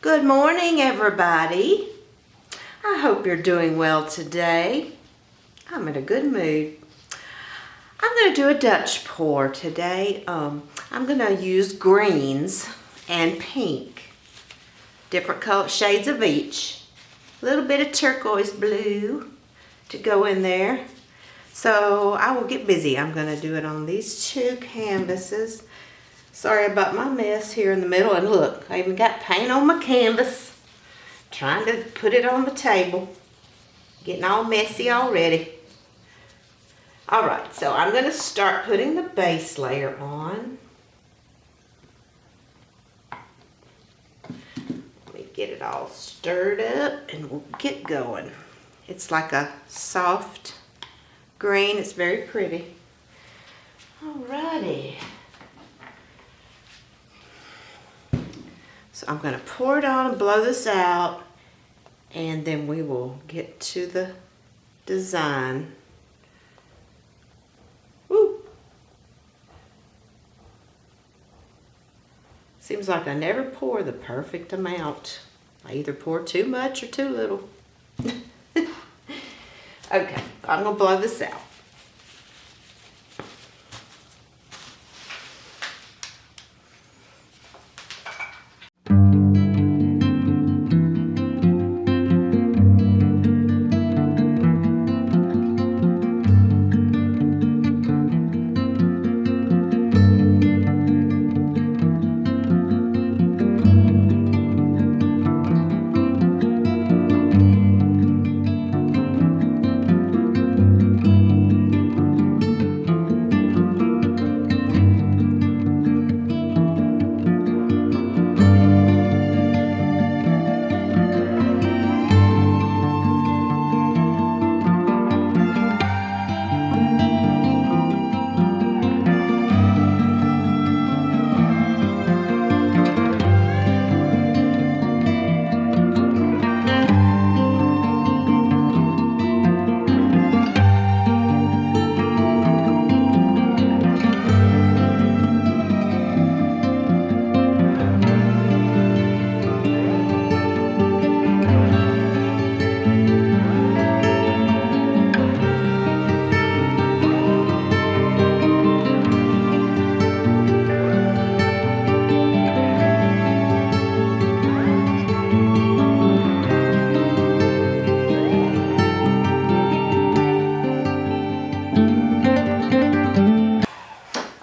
Good morning, everybody. I hope you're doing well today. I'm in a good mood. I'm going to do a Dutch pour today. I'm going to use greens and pink, different color shades of each. A little bit of turquoise blue to go in there. So I will get busy. I'm going to do it on these two canvases. Sorry about my mess here in the middle. And look, I even got paint on my canvas. Trying to put it on the table. Getting all messy already. Alright, so I'm going to start putting the base layer on. Let me get it all stirred up and we'll get going. It's like a soft green. It's very pretty. Alrighty. So I'm going to pour it on and blow this out, and then we will get to the design. Woo! Seems like I never pour the perfect amount. I either pour too much or too little. Okay, I'm going to blow this out.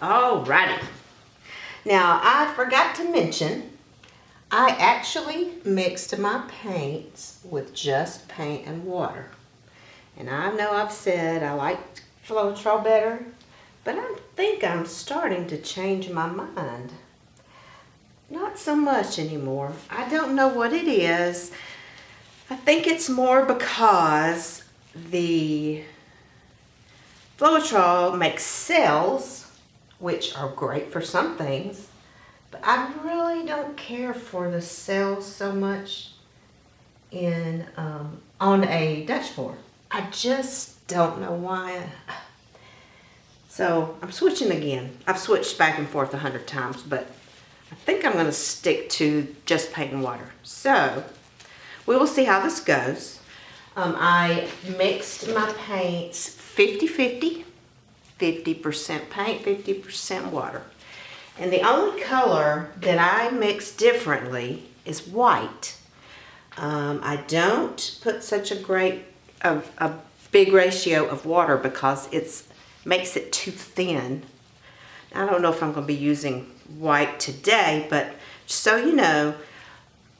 Alrighty. Now, I forgot to mention, I actually mixed my paints with just paint and water. And I know I've said I like floetrol better, but I think I'm starting to change my mind. Not so much anymore. I don't know what it is. I think it's more because the floetrol makes cells, which are great for some things, but I really don't care for the cells so much in on a Dutch pour. I just don't know why. So I'm switching again. I've switched back and forth 100 times, but I think I'm going to stick to just paint and water. So we will see how this goes. I mixed my paints 50-50. 50% paint, 50% water. And the only color that I mix differently is white. I don't put such a big ratio of water because it makes it too thin. I don't know if I'm going to be using white today, but just so you know,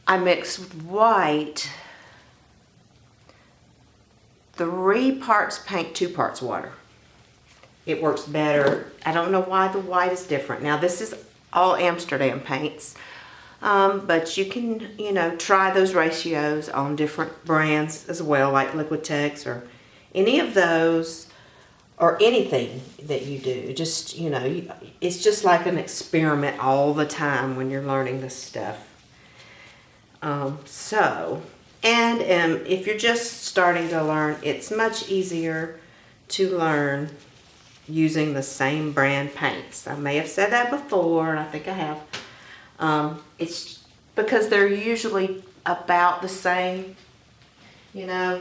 I mix white, 3 parts paint, 2 parts water. It works better. I don't know why the white is different. Now this is all Amsterdam paints, but you can, try those ratios on different brands as well, like Liquitex or any of those, or anything that you do. Just, it's just like an experiment all the time when you're learning this stuff. If you're just starting to learn, it's much easier to learn using the same brand paints. I may have said that before, and I think I have. because they're usually about the same, you know,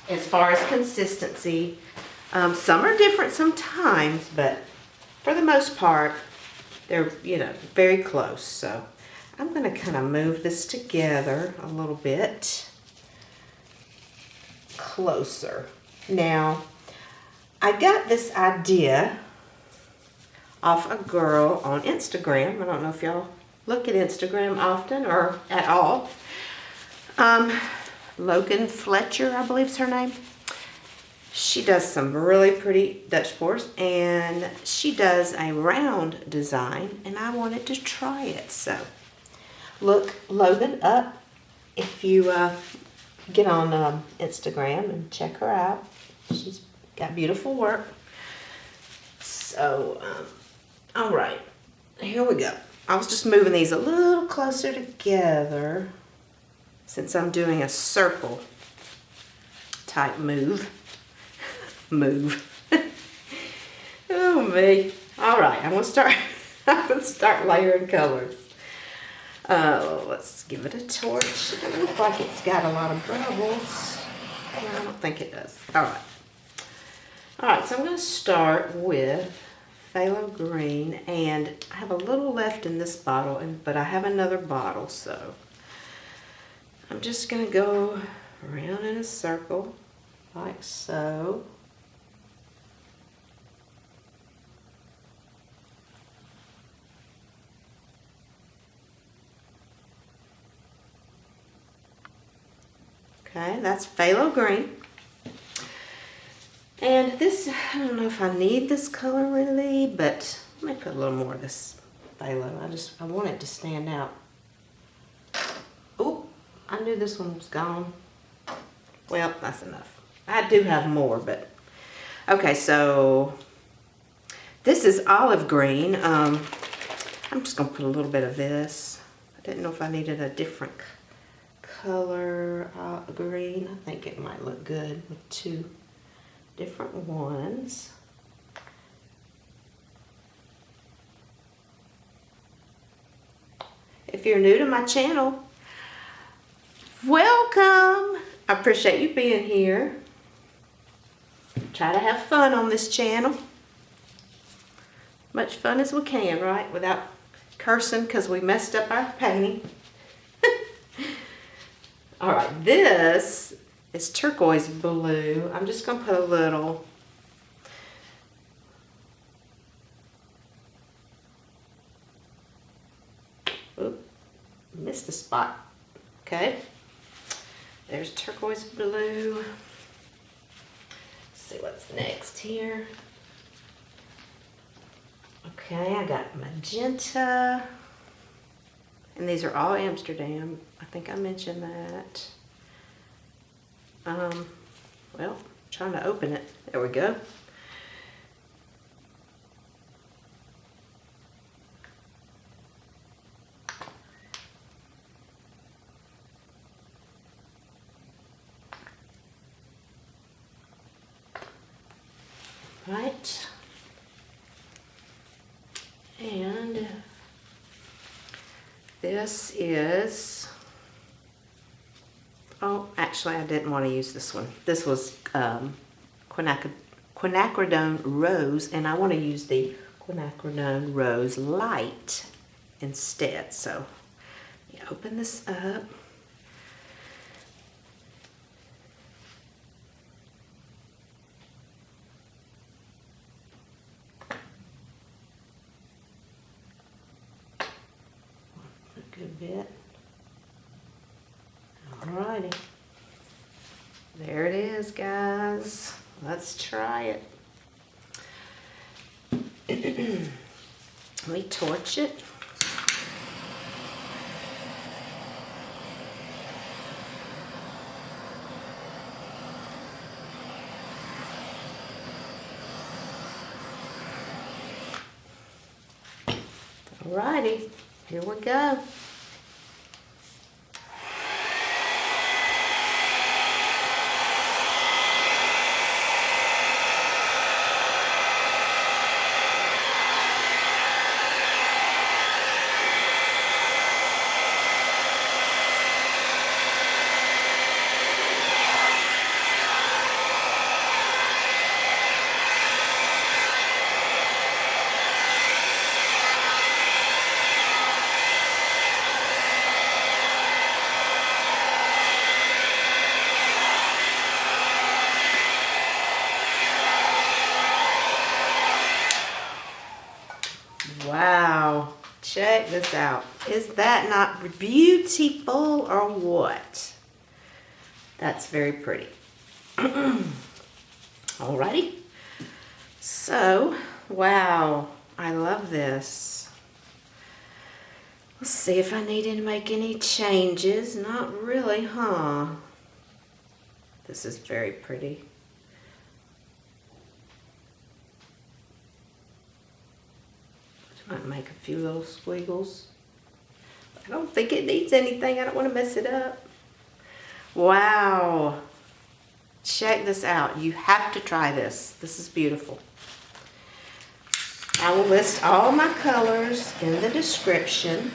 as far as consistency. Some are different sometimes, but for the most part, they're, you know, very close. So I'm going to kind of move this together a little bit closer. Now, I got this idea off a girl on Instagram. I don't know if y'all look at Instagram often or at all. Logan Fletcher, I believe is her name. She does some really pretty Dutch boards, and she does a round design, and I wanted to try it. So look Logan up if you get on Instagram and check her out. She's got beautiful work. So, all right, here we go. I was just moving these a little closer together since I'm doing a circle type move. Oh me. All right, I'm gonna start layering colors. Let's give it a torch. It doesn't look like it's got a lot of bubbles. No, I don't think it does. All right, so I'm gonna start with Phthalo Green, and I have a little left in this bottle, but I have another bottle, so I'm just gonna go around in a circle like so. Okay, that's Phthalo Green. And this, I don't know if I need this color really, but let me put a little more of this phthalo. I want it to stand out. Oh, I knew this one was gone. Well, that's enough. I do have more, but okay, so this is olive green. I'm just gonna put a little bit of this. I didn't know if I needed a different color green. I think it might look good with two different ones. If you're new to my channel, welcome. I appreciate you being here. Try to have fun on this channel. Much fun as we can, right? Without cursing because we messed up our painting. All right, this is Turquoise Blue. I'm just going to put a little. Oop, missed a spot. Okay, there's Turquoise Blue. Let's see what's next here. Okay, I got Magenta. And these are all Amsterdam. I think I mentioned that. Well, trying to open it. There we go. Right. And this is, oh, actually I didn't want to use this one. This was Quinacridone Rose, and I want to use the Quinacridone Rose Light instead. So, open this up. Good bit. Alrighty. There it is, guys. Let's try it. Let me torch it. Alrighty, here we go. Check this out. Is that not beautiful or what? That's very pretty. Alrighty. So, wow, I love this. Let's see if I need to make any changes. Not really, huh? This is very pretty. Might make a few little squiggles. I don't think it needs anything. I don't want to mess it up. Wow. Check this out. You have to try this. This is beautiful. I will list all my colors in the description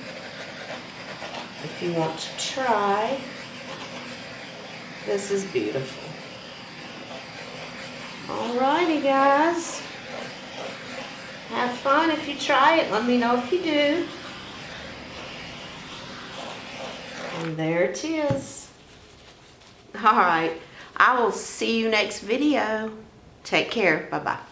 if you want to try. This is beautiful. Alrighty, guys. Have fun if you try it. Let me know if you do. And there it is. All right. I will see you next video. Take care. Bye-bye.